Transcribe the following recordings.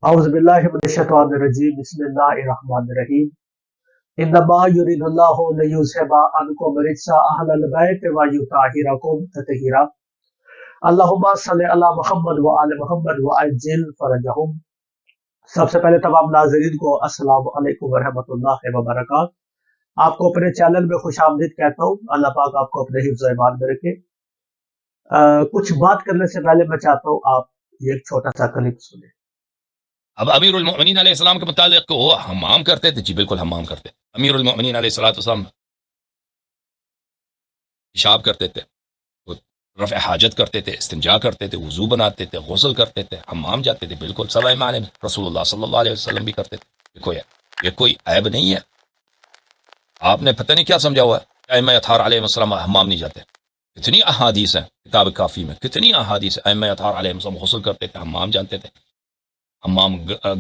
أعوذ بالله من الشيطان الرجيم بسم الله الرحمن الرحيم إنما يريد الله ليذهب عنكم رجس أهل البيت ويطهركم تطهيرا اللهم صل على محمد وآل محمد وعجل فرجهم. سب سے پہلے تمام ناظرین کو السلام علیکم ورحمۃ اللہ وبرکاتہ. آپ کو اپنے چینل میں خوش آمدید کہتا ہوں. اللہ پاک آپ کو اپنے حفظ و ایمان میں رکھے. کچھ بات کرنے سے پہلے میں چاہتا ہوں آپ یہ ایک چھوٹا سا کلپ سنیں. اب امیر المؤمنین علیہ السلام کے متعلق وہ حمام کرتے تھے. جی بالکل حمام کرتے. امیر المؤمنین علیہ السلام پیشاب کرتے تھے، رفع حاجت کرتے تھے، استنجا کرتے تھے، وضو بناتے تھے، غسل کرتے تھے، حمام جاتے تھے. بالکل سوائے معنی میں رسول اللہ صلی اللہ علیہ وسلم بھی کرتے تھے. یہ کوئی عیب نہیں ہے. آپ نے پتہ نہیں کیا سمجھا ہوا ہے ائمہ اطہار علیہ السلام حمام نہیں جاتے. کتنی احادیث ہیں کتاب کافی میں، کتنی احادیث ہیں. ائمہ اطہار علیہ السلام غسل کرتے تھے، حمام جاتے تھے، حمام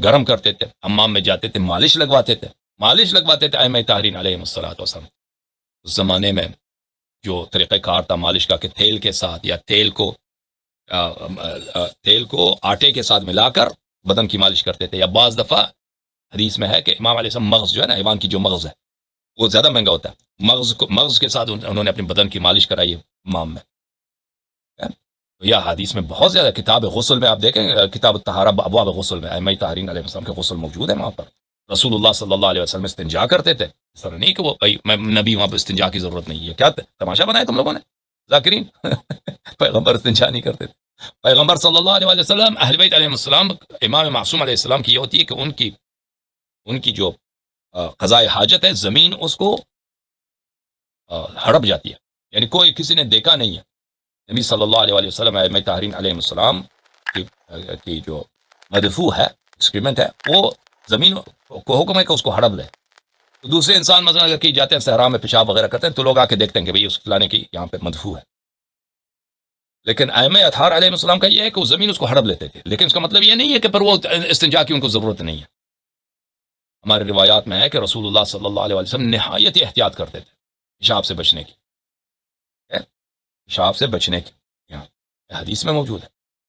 گرم کرتے تھے، حمام میں جاتے تھے، مالش لگواتے تھے. ائمہ طاہرین علیہ السلام اس زمانے میں جو طریقہ کار تھا مالش کا کہ تیل کے ساتھ یا تیل کو آٹے کے ساتھ ملا کر بدن کی مالش کرتے تھے. یا بعض دفعہ حدیث میں ہے کہ امام علیہ السلام مغز جو ہے نا، حیوان کی جو مغز ہے وہ زیادہ مہنگا ہوتا ہے، مغز کے ساتھ انہوں نے اپنے بدن کی مالش کرائی ہے حمام میں. یا حدیث میں بہت زیادہ. کتاب غسل میں آپ دیکھیں، کتاب الطہارہ ابواب غسل میں ائمہ طاہرین علیہ السلام کے غسل موجود ہے. وہاں پر رسول اللہ صلی اللہ علیہ وسلم استنجا کرتے تھے. اس طرح نہیں کہ وہ نبی وہاں پہ استنجا کی ضرورت نہیں ہے. کیا تماشا بنایا تم لوگوں نے ذاکرین. پیغمبر استنجا نہیں کرتے تھے. پیغمبر صلی اللہ علیہ وسلم اہل بیت علیہ السلام، امام معصوم علیہ السلام کی یہ ہوتی ہے کہ ان کی جو قضاء حاجت ہے، زمین اس کو ہڑپ جاتی ہے. یعنی کوئی کسی نے دیکھا نہیں ہے. نبی صلی اللہ علیہ وسلم ائمہ طاہرین علیہ السلام کی جو مدفوع ہے، ایکسکریمنٹ ہے، وہ زمین کو حکم ہے کہ اس کو ہڑپ لے. تو دوسرے انسان مثلا اگر کہیں جاتے ہیں صحرا میں پیشاب وغیرہ کرتے ہیں تو لوگ آ کے دیکھتے ہیں کہ بھئی اس فلانے کی یہاں پہ مدفوع ہے. لیکن ائمہ اطہار علیہ السلام کا یہ ہے کہ وہ زمین اس کو ہڑپ لیتے تھے. لیکن اس کا مطلب یہ نہیں ہے کہ پر وہ استنجا کی ان کو ضرورت نہیں ہے. ہمارے روایات میں ہے کہ رسول اللہ صلی اللہ علیہ وسلم نہایت احتیاط کرتے تھے پیشاب سے بچنے کی. پیشاب سے بچنے کی یہاں حدیث میں موجود ہے.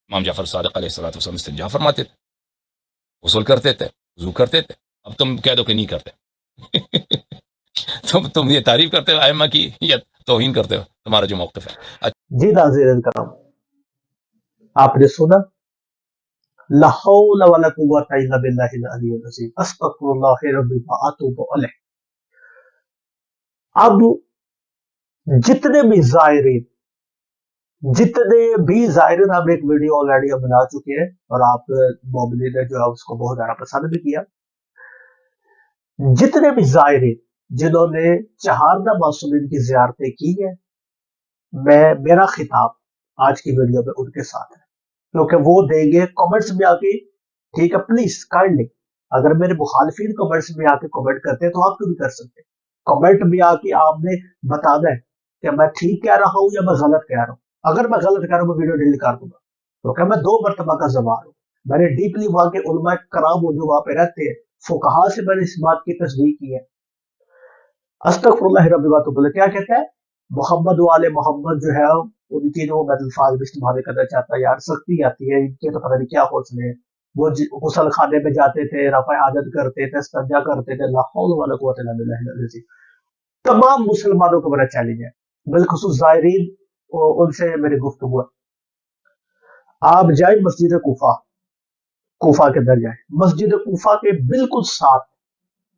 امام جعفر صادق علیہ السلام استنجا فرماتے تھے، غسل کرتے تھے، وضو کرتے تھے. اب تم کہہ دو کہ نہیں کرتے. تم یہ تعریف کرتے ہو ائمہ کی یا توہین کرتے ہو؟ تمہارا جو موقف ہے. جی ناظرین کرام، آپ نے سنا لا حول ولا قوت الا باللہ العلی العظیم استغفر اللہ ربی واتوب الیہ. اب جتنے بھی زائرین ہم ایک ویڈیو آلریڈی ہم بنا چکے ہیں اور آپ مومنین نے جو ہے اس کو بہت زیادہ پسند بھی کیا. جتنے بھی زائرین جنہوں نے چہارہ معصومین کی زیارتیں کی ہیں، میرا خطاب آج کی ویڈیو میں ان کے ساتھ ہے، کیونکہ وہ دیں گے کمنٹس میں آ کے. ٹھیک ہے، پلیز کائنڈلی اگر میرے مخالفین کمنٹس میں آ کے کمنٹ کرتے ہیں تو آپ کیوں بھی کر سکتے ہیں. کمنٹ میں آ کے آپ نے بتانا ہے کہ میں ٹھیک کہہ رہا ہوں یا میں غلط کہہ رہا ہوں. اگر میں غلط کہہ رہا ہوں میں ویڈیو ڈیلیٹ کر دوں گا، کیونکہ میں 2 مرتبہ کا زوار ہوں. میں نے ڈیپلی وہاں کے علماء کرام جو وہاں پہ رہتے ہیں، فقہا سے میں نے اس بات کی تصدیق کی ہے. استغفر اللہ رب واتوب الیہ کیا کہتا ہے؟ محمد والے محمد جو ہے ان کی جو میں الفاظ بھی استعمال کرنا چاہتا ہے، یار سختی آتی ہے ان کے تو پتہ نہیں کیا حوصلے ہیں. وہ غسل خانے میں جاتے تھے، رفع حاجت کرتے تھے، استنجا کرتے تھے. لا حول ولا قوت الا باللہ العظیم. تمام مسلمانوں کو میرا چیلنج ہے، بالخصوص زائرین ان سے میری گفتگو ہے. آپ جائیں مسجد کوفہ کے اندر جائیں. مسجد کوفہ کے بالکل ساتھ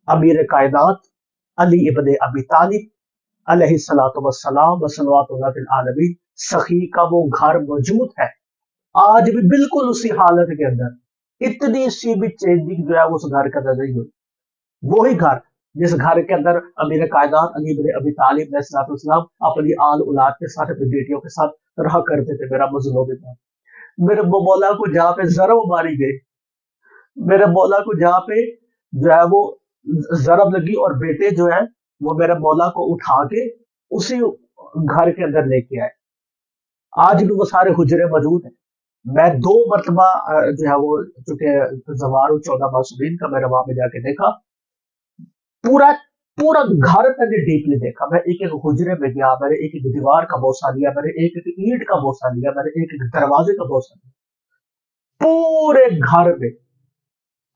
امیر کائنات علی ابن ابی طالب علیہ الصلوۃ والسلام وصلوات اللہ فی العالمین سخی کا وہ گھر موجود ہے. آج بھی بالکل اسی حالت کے اندر. اتنی سی بھی چینجنگ جو ہے اس گھر کے اندر نہیں ہوئی. وہی گھر جس گھر کے اندر امیر کائنات علی بن ابی طالب علیہ الصلوۃ والسلام اپنی آل اولاد کے ساتھ، اپنی بیٹیوں کے ساتھ رہا کرتے تھے. میرا مظلوم تھا. میرے مولا کو جہاں پہ ضرب ماری گئی، میرے مولا کو جہاں پہ جو ہے وہ ضرب لگی اور بیٹے جو ہے وہ میرے مولا کو اٹھا کے اسی گھر کے اندر لے کے آئے. آج بھی وہ سارے حجرے موجود ہیں. میں 2 مرتبہ جو ہے وہ چونکہ زوار ہوں 14 معصومین کا، میں نے وہاں پہ جا کے دیکھا. پورا گھر میں نے ڈیپلی دیکھا. میں ایک ایک حجرے میں گیا، میں نے ایک ایک دیوار کا بوسہ لیا، میں نے ایک ایک اینٹ کا بوسہ لیا، میں نے ایک ایک دروازے کا بوسہ لیا. پورے گھر میں